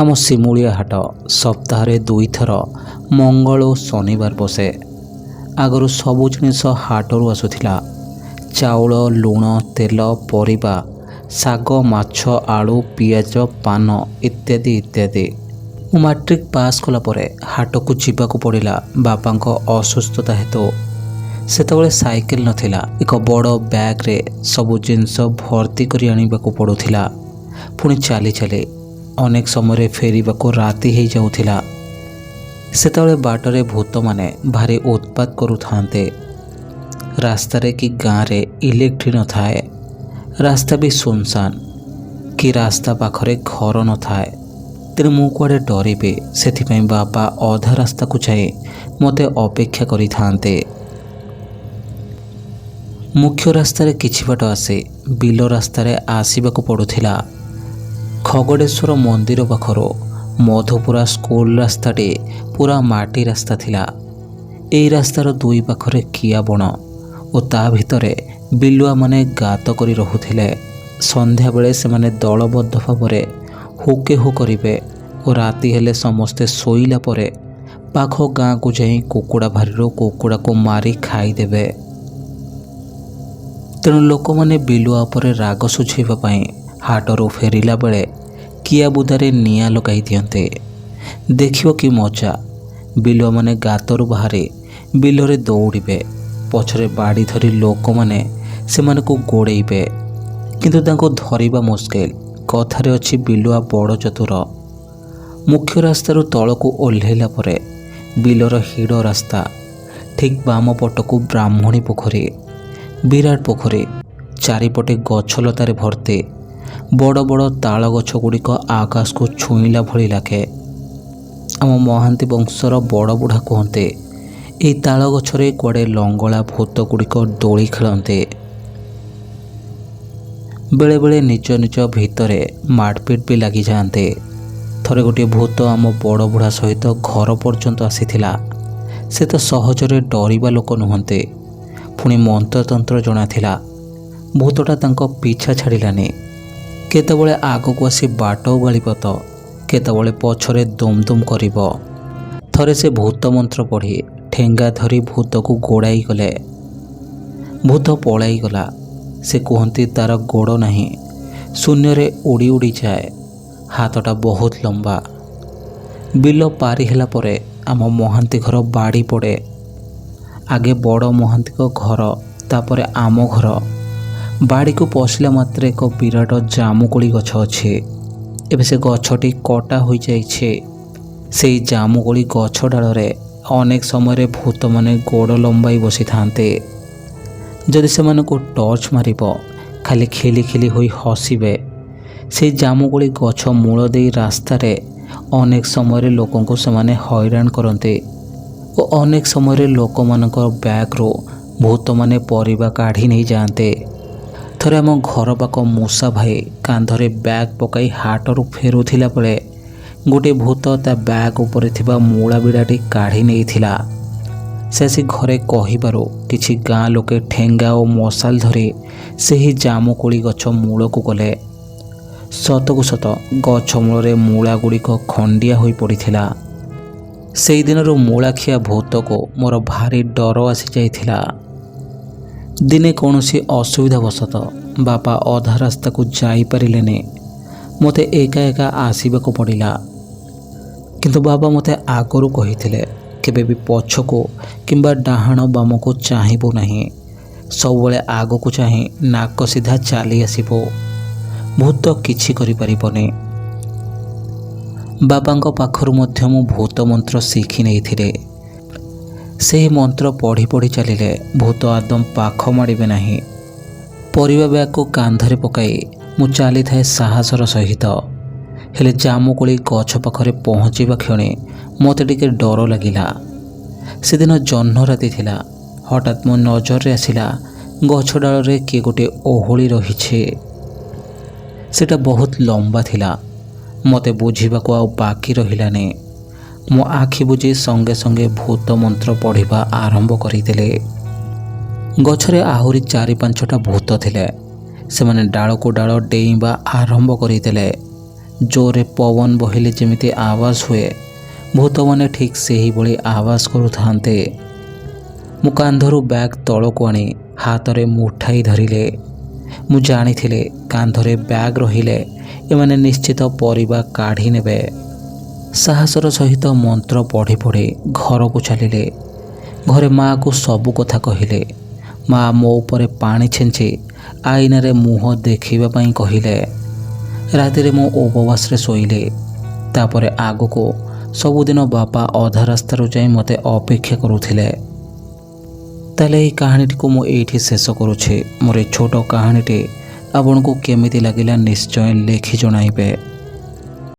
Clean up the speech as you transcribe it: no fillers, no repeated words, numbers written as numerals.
ଆମ ଶିମୁଳିଆ ହାଟ ସପ୍ତାହରେ 2 ଥର ମଙ୍ଗଳ ଓ ଶନିବାର ବସେ। ଆଗରୁ ସବୁ ଜିନିଷ ହାଟରୁ ଆସୁଥିଲା। ଚାଉଳ, ଲୁଣ, ତେଲ, ପରିବା, ଶାଗ, ମାଛ, ଆଳୁ, ପିଆଜ, ପାନ ଇତ୍ୟାଦି ଇତ୍ୟାଦି। ମୁଁ ମାଟ୍ରିକ ପାସ୍ କଲା ପରେ ହାଟକୁ ଯିବାକୁ ପଡ଼ିଲା ବାପାଙ୍କ ଅସୁସ୍ଥତା ହେତୁ। ସେତେବେଳେ ସାଇକେଲ ନଥିଲା। ଏକ ବଡ଼ ବ୍ୟାଗ୍ରେ ସବୁ ଜିନିଷ ଭର୍ତ୍ତି କରି ଆଣିବାକୁ ପଡ଼ୁଥିଲା। ପୁଣି ଚାଲି ଚାଲି ଅନେକ ସମୟରେ ଫେରିବାକୁ ରାତି ହେଇଯାଉଥିଲା। ସେତେବେଳେ ବାଟରେ ଭୂତମାନେ ଭାରି ଉତ୍ପାତ କରୁଥାନ୍ତେ। ରାସ୍ତାରେ କି ଗାଁରେ ଇଲେକ୍ଟ୍ରି ନଥାଏ। ରାସ୍ତା ବି ସୁନସାନ, କି ରାସ୍ତା ପାଖରେ ଘର ନଥାଏ। ତେଣୁ ମୁଁ କୁଆଡ଼େ ଡରିବି, ସେଥିପାଇଁ ବାପା ଅଧା ରାସ୍ତାକୁ ଯାଇ ମୋତେ ଅପେକ୍ଷା କରିଥାନ୍ତେ। ମୁଖ୍ୟ ରାସ୍ତାରେ କିଛି ବାଟ ଆସି ବିଲ ରାସ୍ତାରେ ଆସିବାକୁ ପଡ଼ୁଥିଲା। ଖଗଡ଼େଶ୍ୱର ମନ୍ଦିର ପାଖରୁ ମଧୁପୁରା ସ୍କୁଲ ରାସ୍ତାଟି ପୁରା ମାଟି ରାସ୍ତା ଥିଲା। ଏହି ରାସ୍ତାର 2 ପାଖରେ କିଆ ବଣ ଓ ତା ଭିତରେ ବିଲୁଆମାନେ ଗାତ କରି ରହୁଥିଲେ। ସନ୍ଧ୍ୟାବେଳେ ସେମାନେ ଦଳବଦ୍ଧ ଭାବରେ ହୋକେ ହୋ କରିବେ ଓ ରାତି ହେଲେ ସମସ୍ତେ ଶୋଇଲା ପରେ ପାଖ ଗାଁକୁ ଯାଇ କୁକୁଡ଼ା ଭାରିରୁ କୁକୁଡ଼ାକୁ ମାରି ଖାଇଦେବେ। ତେଣୁ ଲୋକମାନେ ବିଲୁଆ ଉପରେ ରାଗ ଶୁଝାଇବା ପାଇଁ ହାଟରୁ ଫେରିଲା ବେଳେ କିଆ ବୁଦାରେ ନିଆଁ ଲଗାଇ ଦିଅନ୍ତେ। ଦେଖିବ କି ମଜା। ବିଲୁଆମାନେ ଗାତରୁ ବାହାରି ବିଲରେ ଦୌଡ଼ିବେ। ପଛରେ ବାଡ଼ି ଧରି ଲୋକମାନେ ସେମାନଙ୍କୁ ଗୋଡ଼େଇବେ। କିନ୍ତୁ ତାଙ୍କୁ ଧରିବା ମୁସ୍କିଲ। କଥାରେ ଅଛି ବିଲୁଆ ବଡ଼ ଚତୁର। ମୁଖ୍ୟ ରାସ୍ତାରୁ ତଳକୁ ଓହ୍ଲାଇଲା ପରେ ବିଲର ହିଡ଼ ରାସ୍ତା। ଠିକ୍ ବାମ ପଟକୁ ବ୍ରାହ୍ମଣୀ ପୋଖରୀ, ବିରାଟ ପୋଖରୀ। ଚାରିପଟେ ଗଛଲତାରେ ଭର୍ତ୍ତି। ବଡ଼ ବଡ଼ ତାଳ ଗଛ ଗୁଡ଼ିକ ଆକାଶକୁ ଛୁଇଁଲା ଭଳି ଲାଗେ। ଆମ ମହାନ୍ତି ବଂଶର ବଡ଼ ବୁଢ଼ା କୁହନ୍ତି, ଏହି ତାଳ ଗଛରେ କୁଆଡ଼େ ଲଙ୍ଗଳା ଭୂତ ଗୁଡ଼ିକ ଦୋଳି ଖେଳନ୍ତି। ବେଳେବେଳେ ନିଜ ନିଜ ଭିତରେ ମାଡ଼ପିଟ ବି ଲାଗିଯାଆନ୍ତି। ଥରେ ଗୋଟିଏ ଭୂତ ଆମ ବଡ଼ ବୁଢ଼ା ସହିତ ଘର ପର୍ଯ୍ୟନ୍ତ ଆସିଥିଲା। ସେ ତ ସହଜରେ ଡରିବା ଲୋକ ନୁହନ୍ତି। ପୁଣି ମନ୍ତ୍ରତନ୍ତ୍ର ଜଣାଥିଲା। ଭୂତଟା ତାଙ୍କ ପିଛା ଛାଡ଼ିଲାନି। କେତେବେଳେ ଆଗକୁ ଆସି ବାଟ ଓଗାଳିବ ତ କେତେବେଳେ ପଛରେ ଦୁମ୍ ଦୁମ୍ କରିବ। ଥରେ ସେ ଭୂତ ମନ୍ତ୍ର ପଢ଼ି ଠେଙ୍ଗା ଧରି ଭୂତକୁ ଗୋଡ଼ାଇ ଗଲେ। ଭୂତ ପଳାଇଗଲା। ସେ କୁହନ୍ତି ତାର ଗୋଡ଼ ନାହିଁ, ଶୂନ୍ୟରେ ଉଡ଼ି ଉଡ଼ି ଯାଏ। ହାତଟା ବହୁତ ଲମ୍ବା। ବିଲ ପାରି ହେଲା ପରେ ଆମ ମହାନ୍ତି ଘର ବାଡ଼ି ପଡ଼େ। ଆଗେ ବଡ଼ ମହାନ୍ତିଙ୍କ ଘର, ତାପରେ ଆମ ଘର। ବାଡ଼ିକୁ ପଶିଲା ମାତ୍ରେ ଏକ ବିରାଟ ଜାମୁକୋଳି ଗଛ ଅଛି। ଏବେ ସେ ଗଛଟି କଟା ହୋଇଯାଇଛି। ସେଇ ଜାମୁକୋଳି ଗଛ ଡାଳରେ ଅନେକ ସମୟରେ ଭୂତମାନେ ଗୋଡ଼ ଲମ୍ବାଇ ବସିଥାନ୍ତି। ଯଦି ସେମାନଙ୍କୁ ଟର୍ଚ୍ଚ ମାରିବ, ଖାଲି ଖିଲି ଖିଲି ହୋଇ ହସିବେ। ସେଇ ଜାମୁକୋଳି ଗଛ ମୂଳ ଦେଇ ରାସ୍ତାରେ ଅନେକ ସମୟରେ ଲୋକଙ୍କୁ ସେମାନେ ହଇରାଣ କରନ୍ତି ଓ ଅନେକ ସମୟରେ ଲୋକମାନଙ୍କ ବ୍ୟାଗ୍ରୁ ଭୂତମାନେ ପରିବା କାଢ଼ି ନେଇଯାଆନ୍ତି। ଥରେ ଆମ ଘର ପାଖ ମୂଷା ଭାଇ କାନ୍ଧରେ ବ୍ୟାଗ୍ ପକାଇ ହାଟରୁ ଫେରୁଥିଲା ବେଳେ ଗୋଟିଏ ଭୂତ ତା ବ୍ୟାଗ୍ ଉପରେ ଥିବା ମୂଳା ବିଡ଼ାଟି କାଢ଼ି ନେଇଥିଲା। ସେ ଆସି ଘରେ କହିବାରୁ କିଛି ଗାଁ ଲୋକେ ଠେଙ୍ଗା ଓ ମଶାଲ ଧରି ସେହି ଜାମୁକୋଳି ଗଛ ମୂଳକୁ ଗଲେ। ସତକୁ ସତ ଗଛ ମୂଳରେ ମୂଳା ଗୁଡ଼ିକ ଖଣ୍ଡିଆ ହୋଇ ପଡ଼ିଥିଲା। ସେହିଦିନରୁ ମୂଳାଖିଆ ଭୂତକୁ ମୋର ଭାରି ଡର ଆସିଯାଇଥିଲା। ଦିନେ କୌଣସି ଅସୁବିଧା ବଶତଃ ବାପା ଅଧା ରାସ୍ତାକୁ ଯାଇପାରିଲେନି। ମୋତେ ଏକା ଏକା ଆସିବାକୁ ପଡ଼ିଲା। କିନ୍ତୁ ବାବା ମୋତେ ଆଗରୁ କହିଥିଲେ, କେବେ ବି ପଛକୁ କିମ୍ବା ଡାହାଣ ବାମକୁ ଚାହିଁବୁ ନାହିଁ। ସବୁବେଳେ ଆଗକୁ ଚାହିଁ ନାକ ସିଧା ଚାଲି ଆସିବୁ। ଭୂତ କିଛି କରିପାରିବନି। ବାବାଙ୍କ ପାଖରୁ ମଧ୍ୟ ମୁଁ ଭୂତ ମନ୍ତ୍ର ଶିଖି ନେଇଥିଲି। ସେହି ମନ୍ତ୍ର ପଢ଼ି ପଢ଼ି ଚାଲିଲେ ଭୂତ ଆଦମ ପାଖ ମାଡ଼ିବେ ନାହିଁ। ପରିବା ବ୍ୟାଗକୁ କାନ୍ଧରେ ପକାଇ ମୁଁ ଚାଲିଥାଏ ସାହସର ସହିତ। ହେଲେ ଜାମୁକୋଳି ଗଛ ପାଖରେ ପହଞ୍ଚିବା କ୍ଷଣି ମୋତେ ଟିକେ ଡର ଲାଗିଲା। ସେଦିନ ଜହ୍ନ ରାତି ଥିଲା। ହଠାତ୍ ମୋ ନଜରରେ ଆସିଲା ଗଛ ଡାଳରେ କିଏ ଗୋଟିଏ ଓହଳି ରହିଛି। ସେଟା ବହୁତ ଲମ୍ବା ଥିଲା। ମୋତେ ବୁଝିବାକୁ ଆଉ ବାକି ରହିଲାନି। ମୋ ଆଖି ବୁଜି ସଙ୍ଗେ ସଙ୍ଗେ ଭୂତ ମନ୍ତ୍ର ପଢ଼ିବା ଆରମ୍ଭ କରିଦେଲେ। ଗଛରେ ଆହୁରି 4-5ଟା ଭୂତ ଥିଲେ। ସେମାନେ ଡାଳକୁ ଡାଳ ଡେଇଁବା ଆରମ୍ଭ କରିଦେଲେ। ଜୋରରେ ପବନ ବହିଲେ ଯେମିତି ଆବାଜ ହୁଏ, ଭୂତମାନେ ଠିକ୍ ସେହିଭଳି ଆବାଜ କରୁଥାନ୍ତେ। ମୁଁ କାନ୍ଧରୁ ବ୍ୟାଗ୍ ତଳକୁ ଆଣି ହାତରେ ମୁଠାଇ ଧରିଲେ। ମୁଁ ଜାଣିଥିଲି କାନ୍ଧରେ ବ୍ୟାଗ୍ ରହିଲେ ଏମାନେ ନିଶ୍ଚିତ ପରିବା କାଢ଼ି ନେବେ। ସାହସର ସହିତ ମନ୍ତ୍ର ପଢ଼ି ପଢ଼ି ଘରକୁ ଚାଲିଲେ। ଘରେ ମାଆକୁ ସବୁ କଥା କହିଲେ। ମାଆ ମୋ ଉପରେ ପାଣି ଛିଞ୍ଚି ଆଇନାରେ ମୁହଁ ଦେଖିବା ପାଇଁ କହିଲେ। ରାତିରେ ମୁଁ ଉପବାସରେ ଶୋଇଲି। ତାପରେ ଆଗକୁ ସବୁଦିନ ବାପା ଅଧା ରାସ୍ତାରୁ ଯାଇ ମୋତେ ଅପେକ୍ଷା କରୁଥିଲେ। ତାହେଲେ ଏହି କାହାଣୀଟିକୁ ମୁଁ ଏଇଠି ଶେଷ କରୁଛି। ମୋର ଏ ଛୋଟ କାହାଣୀଟି ଆପଣଙ୍କୁ କେମିତି ଲାଗିଲା ନିଶ୍ଚୟ ଲେଖି ଜଣାଇବେ।